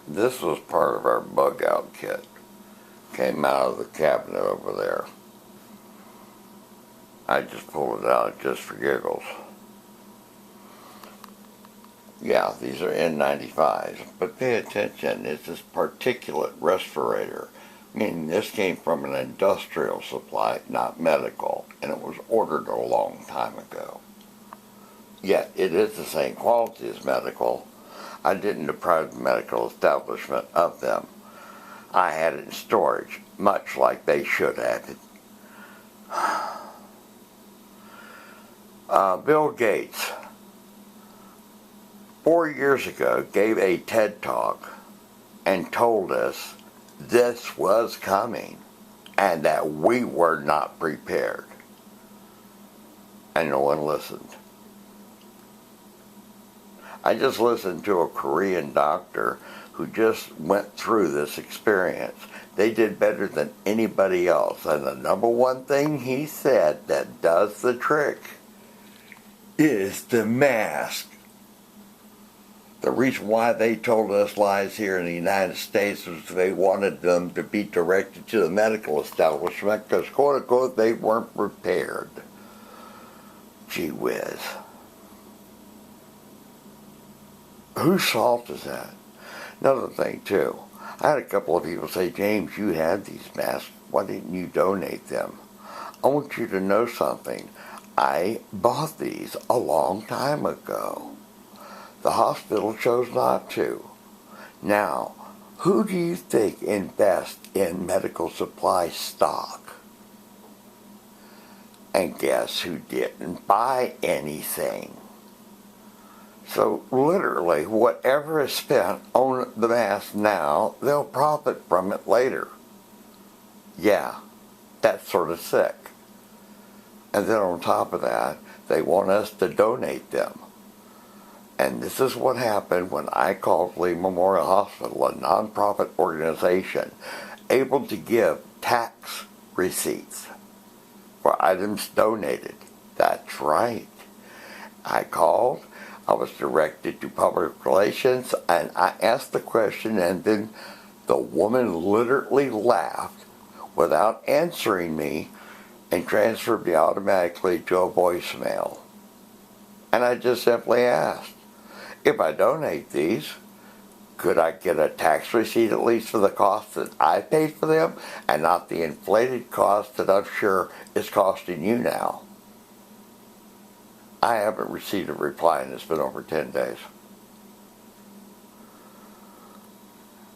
This was part of our bug out kit. Came out of the cabinet over there. I just pulled it out just for giggles. Yeah, these are N95s, but pay attention, it's this particulate respirator, meaning this came from an industrial supply, not medical, and it was ordered a long time ago. Yet, it is the same quality as medical. I didn't deprive the medical establishment of them. I had it in storage, much like they should have it. Bill Gates, 4 years ago, gave a TED Talk and told us this was coming and that we were not prepared. And no one listened. I just listened to a Korean doctor who just went through this experience. They did better than anybody else. And the number one thing he said that does the trick is the mask. The reason why they told us lies here in the United States was they wanted them to be directed to the medical establishment because, quote unquote, they weren't prepared. Gee whiz. Whose fault is that? Another thing, too. I had a couple of people say, James, you have these masks. Why didn't you donate them? I want you to know something. I bought these a long time ago. The hospital chose not to. Now, who do you think invests in medical supply stock? And guess who didn't buy anything? So literally, whatever is spent on the mask now, they'll profit from it later. Yeah, that's sort of sick. And then on top of that, they want us to donate them. And this is what happened when I called Lee Memorial Hospital, a nonprofit organization, able to give tax receipts for items donated. That's right. I called. I was directed to public relations, and I asked the question, and then the woman literally laughed without answering me and transferred me automatically to a voicemail. And I just simply asked, if I donate these, could I get a tax receipt at least for the cost that I paid for them and not the inflated cost that I'm sure is costing you now? I haven't received a reply, and it's been over 10 days.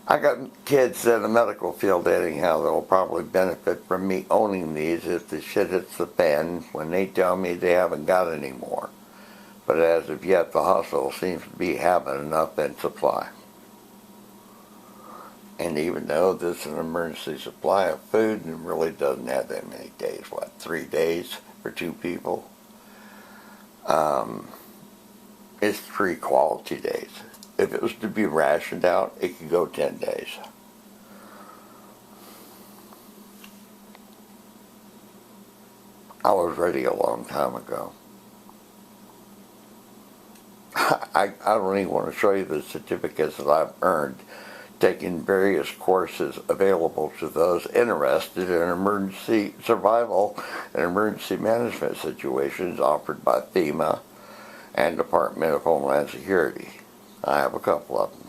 I got kids in the medical field anyhow that will probably benefit from me owning these if the shit hits the fan when they tell me they haven't got any more. But as of yet, the hospital seems to be having enough in supply. And even though this is an emergency supply of food, and it really doesn't have that many days, 3 days for 2 people? It's 3 quality days. If it was to be rationed out, it could go 10 days. I was ready a long time ago. I don't even want to show you the certificates that I've earned taking various courses available to those interested in emergency survival and emergency management situations offered by FEMA and Department of Homeland Security. I have a couple of them.